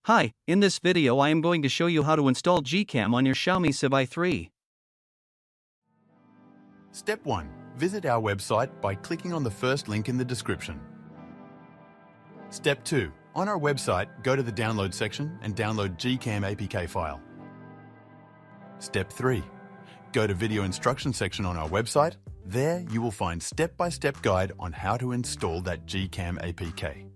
Hi, in this video I am going to show you how to install GCam on your Xiaomi Civi 3. Step 1. Visit our website by clicking on the first link in the description. Step 2. On our website, go to the download section and download GCam APK file. Step 3. Go to video instruction section on our website. There you will find step-by-step guide on how to install that GCam APK.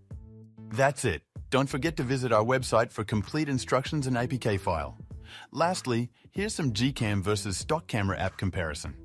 That's it. Don't forget to visit our website for complete instructions and APK file. Lastly, here's some GCam versus stock camera app comparison.